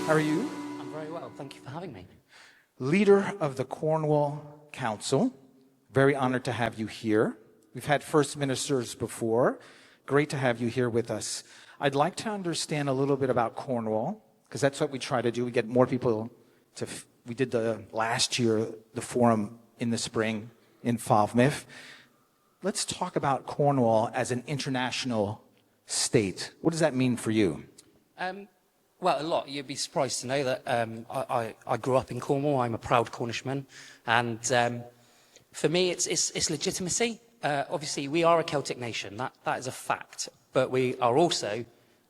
How are you? I'm very well, thank you for having me. Leader of the Cornwall Council. Very honored to have you here. We've had First Ministers before. Great to have you here with us. I'd like to understand a little bit about Cornwall, because that's what we try to do. We get more people to... We did last year, the forum in the spring in Falmouth. Let's talk about Cornwall as an international state. What does that mean for you? Well, a lot. You'd be surprised to know that I grew up in Cornwall. I'm a proud Cornishman. And for me, it's legitimacy. Obviously, we are a Celtic nation. That is a fact. But we are also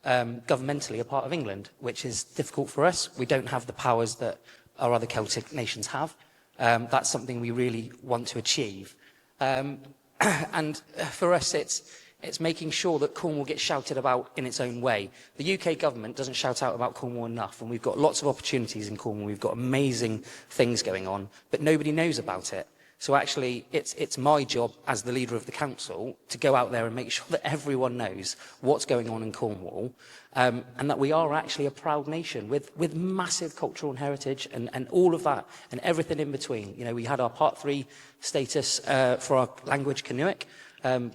governmentally a part of England, which is difficult for us. We don't have the powers that our other Celtic nations have. That's something we really want to achieve. And for us, it's making sure that Cornwall gets shouted about in its own way. The UK government doesn't shout out about Cornwall enough, and we've got lots of opportunities in Cornwall. We've got amazing things going on, but nobody knows about it. So actually, it's my job as the leader of the council to go out there and make sure that everyone knows what's going on in Cornwall, and that we are actually a proud nation with massive cultural and heritage and all of that and everything in between. You know, we had our Part 3 status for our language Kernewek,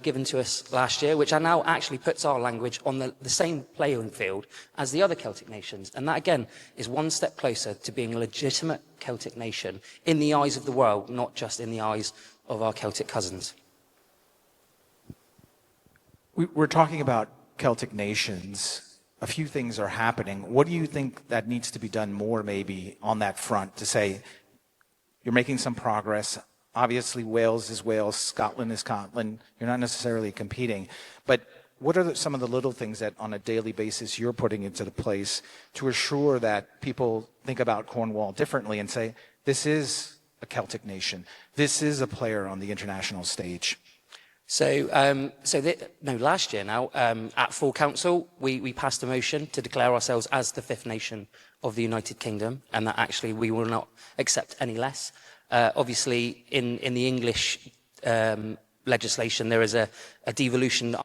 given to us last year, which now actually puts our language on the same playing field as the other Celtic nations. And that, again, is one step closer to being a legitimate Celtic nation in the eyes of the world, not just in the eyes of our Celtic cousins. We're talking about Celtic nations. A few things are happening. What do you think that needs to be done more, maybe, on that front to say, you're making some progress? Obviously, Wales is Wales, Scotland is Scotland. You're not necessarily competing. But what are some of the little things that on a daily basis you're putting into the place to assure that people think about Cornwall differently and say, this is a Celtic nation. This is a player on the international stage. Last year now, at full council, we passed a motion to declare ourselves as the fifth nation of the United Kingdom, and that actually we will not accept any less. Obviously, in the English legislation, there is a devolution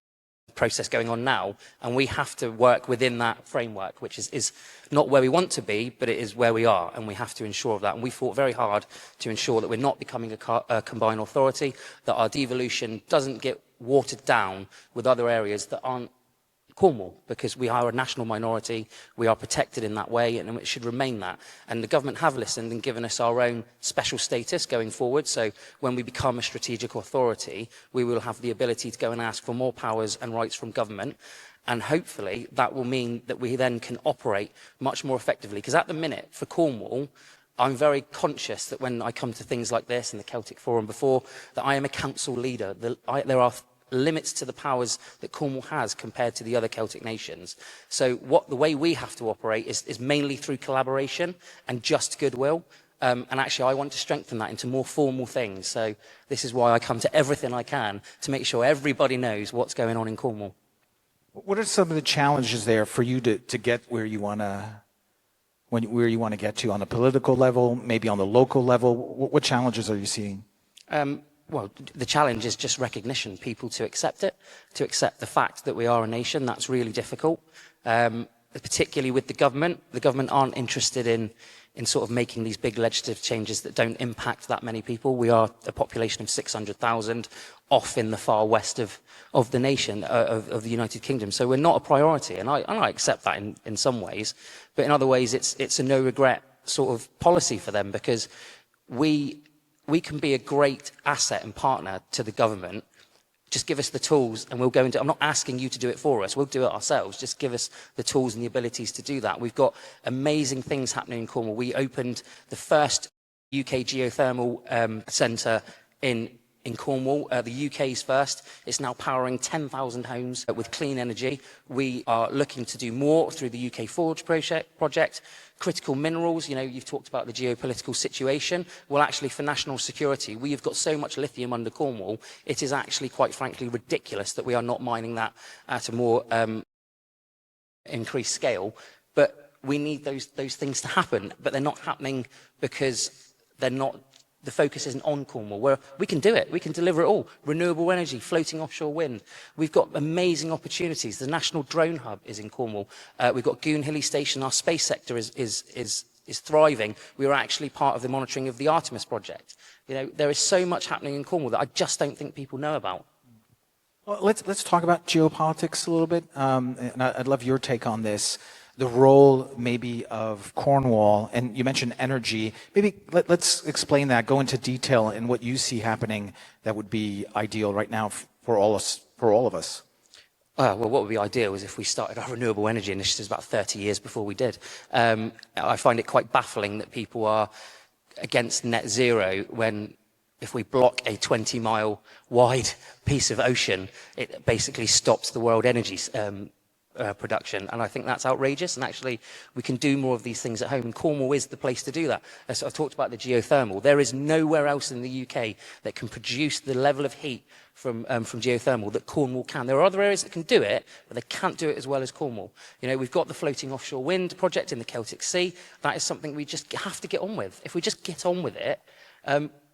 process going on now, and we have to work within that framework, which is not where we want to be, but it is where we are, and we have to ensure of that. And we fought very hard to ensure that we're not becoming a combined authority, that our devolution doesn't get watered down with other areas that aren't Cornwall, because we are a national minority, we are protected in that way, and it should remain that. And the government have listened and given us our own special status going forward, so when we become a strategic authority, we will have the ability to go and ask for more powers and rights from government, and hopefully that will mean that we then can operate much more effectively. Because at the minute, for Cornwall, I'm very conscious that when I come to things like this, and the Celtic Forum before, that I am a council leader. There are limits to the powers that Cornwall has compared to the other Celtic nations. So the way we have to operate is mainly through collaboration and just goodwill. And actually, I want to strengthen that into more formal things. So this is why I come to everything I can to make sure everybody knows what's going on in Cornwall. What are some of the challenges there for you to get where you want to get to on the political level, maybe on the local level? What challenges are you seeing? Well, the challenge is just recognition, people to accept it, to accept the fact that we are a nation. That's really difficult, particularly with the government. The government aren't interested in sort of making these big legislative changes that don't impact that many people. We are a population of 600,000, off in the far west of the nation, of the United Kingdom. So we're not a priority, and I accept that in some ways. But in other ways, it's a no-regret sort of policy for them, because we can be a great asset and partner to the government. Just give us the tools and we'll go into... I'm not asking you to do it for us. We'll do it ourselves. Just give us the tools and the abilities to do that. We've got amazing things happening in Cornwall. We opened the first UK geothermal centre in Cornwall, the UK's first. It's now powering 10,000 homes with clean energy. We are looking to do more through the UK Forge project. Critical minerals, you've talked about the geopolitical situation. Well, actually, for national security, we have got so much lithium under Cornwall, it is actually, quite frankly, ridiculous that we are not mining that at a more increased scale. But we need those things to happen, but they're not happening because they're not the focus isn't on Cornwall, where we can do it. We can deliver it all. Renewable energy, floating offshore wind. We've got amazing opportunities. The National Drone Hub is in Cornwall. We've got Goon Hilly Station. Our space sector is thriving. We were actually part of the monitoring of the Artemis project. You know, there is so much happening in Cornwall that I just don't think people know about. Well, let's talk about geopolitics a little bit, and I'd love your take on this. The role maybe of Cornwall, and you mentioned energy. Maybe let's explain that, go into detail in what you see happening that would be ideal right now for all of us. Well, what would be ideal is if we started our renewable energy initiatives about 30 years before we did. I find it quite baffling that people are against net zero when if we block a 20-mile wide piece of ocean, it basically stops the world energy production, and I think that's outrageous. And actually, we can do more of these things at home. And Cornwall is the place to do that. As I've talked about the geothermal. There is nowhere else in the UK that can produce the level of heat from geothermal that Cornwall can. There are other areas that can do it, but they can't do it as well as Cornwall. You know, we've got the floating offshore wind project in the Celtic Sea. That is something we just have to get on with. If we just get on with it,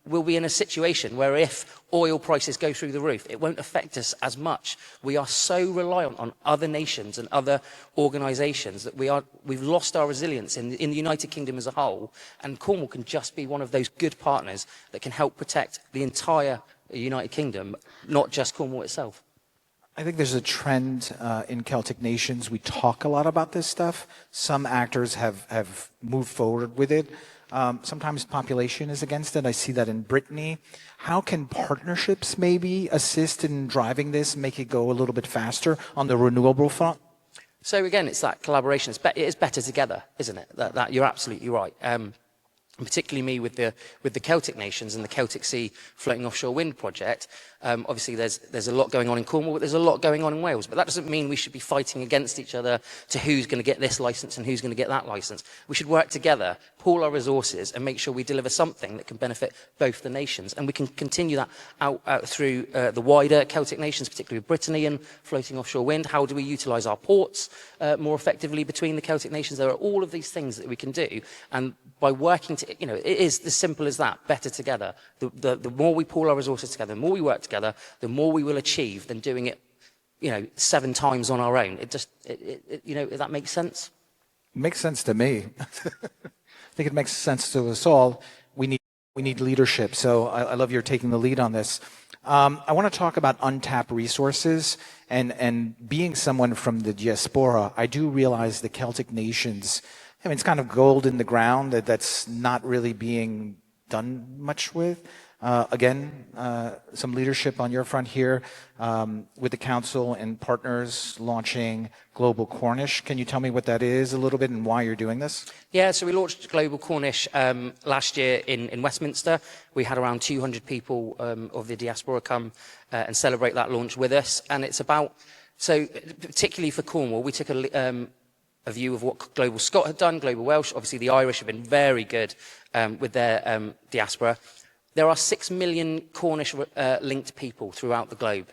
we'll be in a situation where if oil prices go through the roof, it won't affect us as much. We are so reliant on other nations and other organisations that we've lost our resilience in the United Kingdom as a whole, and Cornwall can just be one of those good partners that can help protect the entire United Kingdom, not just Cornwall itself. I think there's a trend in Celtic nations. We talk a lot about this stuff. Some actors have moved forward with it. Sometimes population is against it. I see that in Brittany. How can partnerships maybe assist in driving this, make it go a little bit faster on the renewable front? So again, it's that collaboration. It is better together, isn't it? That you're absolutely right. And particularly me with the Celtic nations and the Celtic Sea floating offshore wind project. Obviously, there's a lot going on in Cornwall, but there's a lot going on in Wales. But that doesn't mean we should be fighting against each other to who's going to get this licence and who's going to get that licence. We should work together, pool our resources, and make sure we deliver something that can benefit both the nations. And we can continue that out through the wider Celtic nations, particularly with Brittany and floating offshore wind. How do we utilise our ports more effectively between the Celtic nations? There are all of these things that we can do, and by working you know, it is as simple as that, better together. The more we pool our resources together, the more we work together, the more we will achieve than doing it, you know, 7 times on our own. You know, if that makes sense? Makes sense to me. I think it makes sense to us all. We need leadership. So I love your taking the lead on this. I want to talk about untapped resources, and being someone from the diaspora, I do realize the Celtic nations, I mean, it's kind of gold in the ground that's not really being done much with. Again, some leadership on your front here with the council and partners launching Global Cornish. Can you tell me what that is a little bit and why you're doing this? Yeah, so we launched Global Cornish last year in Westminster. We had around 200 people of the diaspora come and celebrate that launch with us. And it's about, so particularly for Cornwall, we took a view of what Global Scot had done, Global Welsh. Obviously, the Irish have been very good with their diaspora. There are 6 million Cornish-linked people throughout the globe.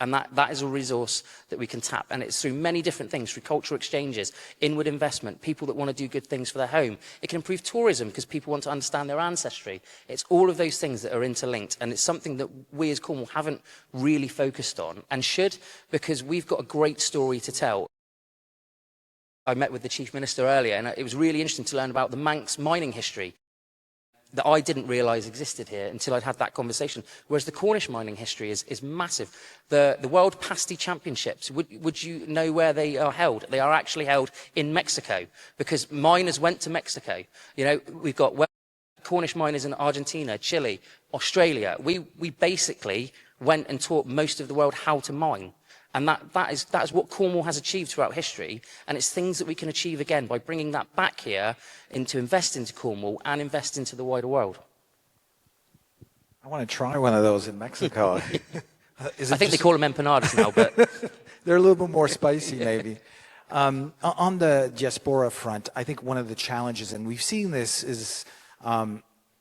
And that is a resource that we can tap. And it's through many different things, through cultural exchanges, inward investment, people that want to do good things for their home. It can improve tourism because people want to understand their ancestry. It's all of those things that are interlinked. And it's something that we as Cornwall haven't really focused on and should, because we've got a great story to tell. I met with the Chief Minister earlier, and it was really interesting to learn about the Manx mining history that I didn't realise existed here until I'd had that conversation, whereas the Cornish mining history is massive. The World Pasty Championships, would you know where they are held? They are actually held in Mexico, because miners went to Mexico. You know, we've got Cornish miners in Argentina, Chile, Australia. We basically went and taught most of the world how to mine. And that is what Cornwall has achieved throughout history, and it's things that we can achieve again by bringing that back here to invest into Cornwall and invest into the wider world. I want to try one of those in Mexico. I think they call them empanadas now, but they're a little bit more spicy, maybe. On the diaspora front, I think one of the challenges, and we've seen this, is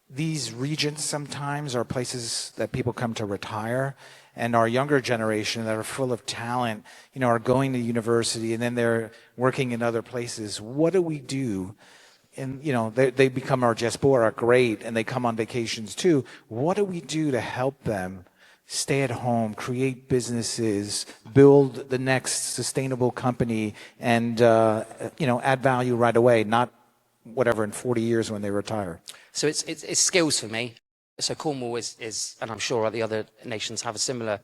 these regions sometimes are places that people come to retire. And our younger generation that are full of talent, are going to university and then they're working in other places. What do we do and they become our diaspora, great, and they come on vacations too. What do we do to help them stay at home, create businesses, build the next sustainable company, and add value right away, not whatever in 40 years when they retire? So it's skills for me. So Cornwall is, and I'm sure the other nations have a similar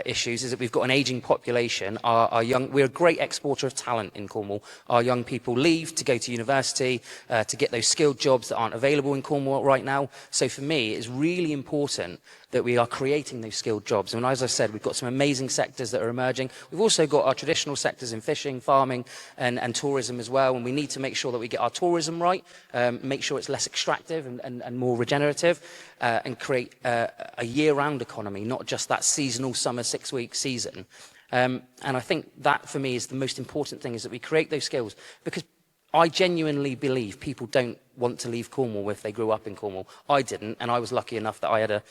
issues, is that we've got an ageing population. We're a great exporter of talent in Cornwall. Our young people leave to go to university, to get those skilled jobs that aren't available in Cornwall right now. So for me, it's really important that we are creating those skilled jobs. And as I said, we've got some amazing sectors that are emerging. We've also got our traditional sectors in fishing, farming, and tourism as well. And we need to make sure that we get our tourism right, make sure it's less extractive and more regenerative, and create a year-round economy, not just that seasonal summer 6-week season. And I think that, for me, is the most important thing, is that we create those skills. Because I genuinely believe people don't want to leave Cornwall if they grew up in Cornwall. I didn't, and I was lucky enough that I had a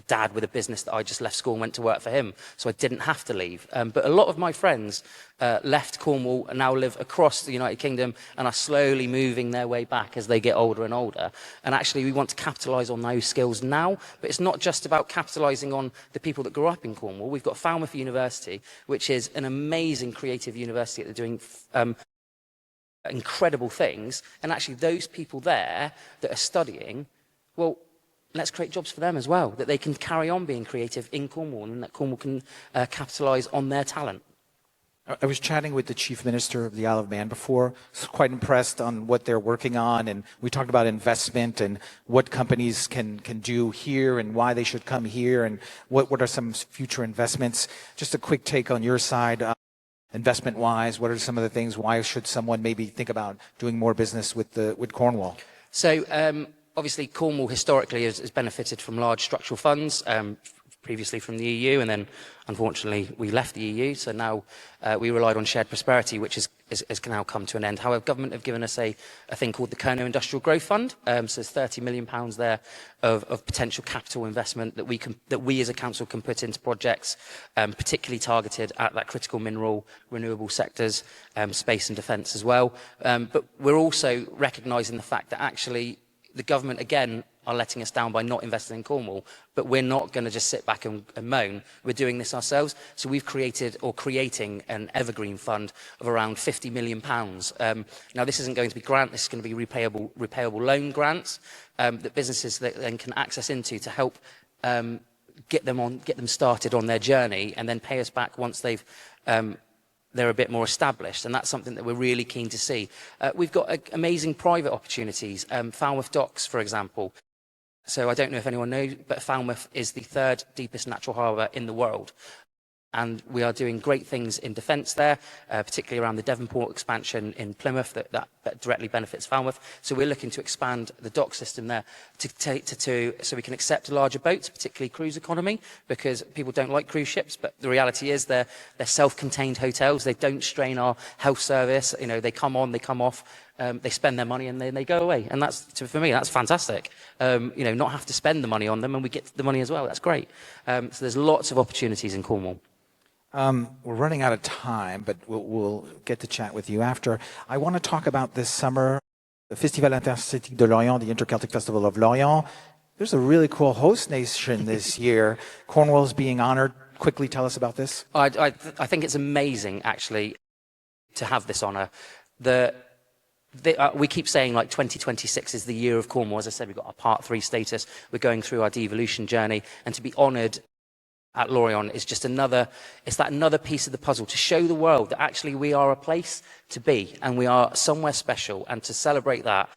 dad with a business that I just left school and went to work for him, so I didn't have to leave. But a lot of my friends left Cornwall and now live across the United Kingdom and are slowly moving their way back as they get older and older. And actually, we want to capitalise on those skills now, but it's not just about capitalising on the people that grew up in Cornwall. We've got Falmouth University, which is an amazing creative university that are doing incredible things. And actually, those people there that are studying, well, let's create jobs for them as well, that they can carry on being creative in Cornwall, and that Cornwall can capitalise on their talent. I was chatting with the Chief Minister of the Isle of Man before. I was quite impressed on what they're working on, and we talked about investment and what companies can do here and why they should come here, and what are some future investments. Just a quick take on your side, investment-wise, what are some of the things, why should someone maybe think about doing more business with Cornwall? So, obviously, Cornwall historically has benefited from large structural funds, previously from the EU, and then, unfortunately, we left the EU, so now we relied on shared prosperity, which has now come to an end. However, government have given us a thing called the Kernewek Industrial Growth Fund, so there's £30 million there of potential capital investment that we as a council can put into projects, particularly targeted at that critical mineral, renewable sectors, space and defence as well. But we're also recognising the fact that actually the government, again, are letting us down by not investing in Cornwall, but we're not going to just sit back and moan. We're doing this ourselves. So we've creating an evergreen fund of around £50 million. Now, this isn't going to be grant, this is going to be repayable loan grants that businesses then can access into to help get them started on their journey, and then pay us back once they're a bit more established, and that's something that we're really keen to see. We've got amazing private opportunities. Falmouth Docks, for example. So I don't know if anyone knows, but Falmouth is the 3rd deepest natural harbour in the world. And we are doing great things in defence there, particularly around the Devonport expansion in Plymouth that directly benefits Falmouth. So we're looking to expand the dock system there so we can accept larger boats, particularly cruise economy, because people don't like cruise ships. But the reality is they're self-contained hotels. They don't strain our health service. They come on, they come off. They spend their money and then they go away. And for me, that's fantastic. Not have to spend the money on them, and we get the money as well. That's great. So there's lots of opportunities in Cornwall. We're running out of time, but we'll get to chat with you after. I want to talk about this summer, the Festival Interceltic de Lorient, the Interceltic Festival of Lorient. There's a really cool host nation this year. Cornwall's being honored. Quickly tell us about this. I think it's amazing, actually, to have this honor. We keep saying like 2026 is the year of Cornwall. As I said, we've got our Part 3 status. We're going through our devolution journey, and to be honoured at Lorient is just another piece of the puzzle to show the world that actually we are a place to be and we are somewhere special, and to celebrate that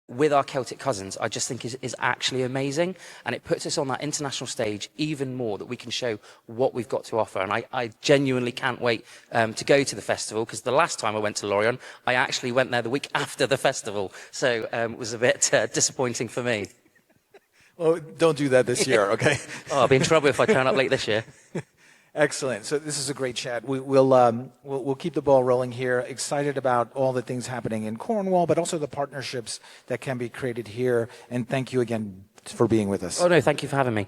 with our Celtic cousins, I just think is actually amazing, and it puts us on that international stage even more, that we can show what we've got to offer. And I genuinely can't wait to go to the festival, because the last time I went to Lorient, I actually went there the week after the festival, so it was a bit disappointing for me. Well, don't do that this year, okay? I'll be in trouble if I turn up late this year. Excellent. So this is a great chat. We'll keep the ball rolling here. Excited about all the things happening in Cornwall, but also the partnerships that can be created here. And thank you again for being with us. Oh, no, thank you for having me.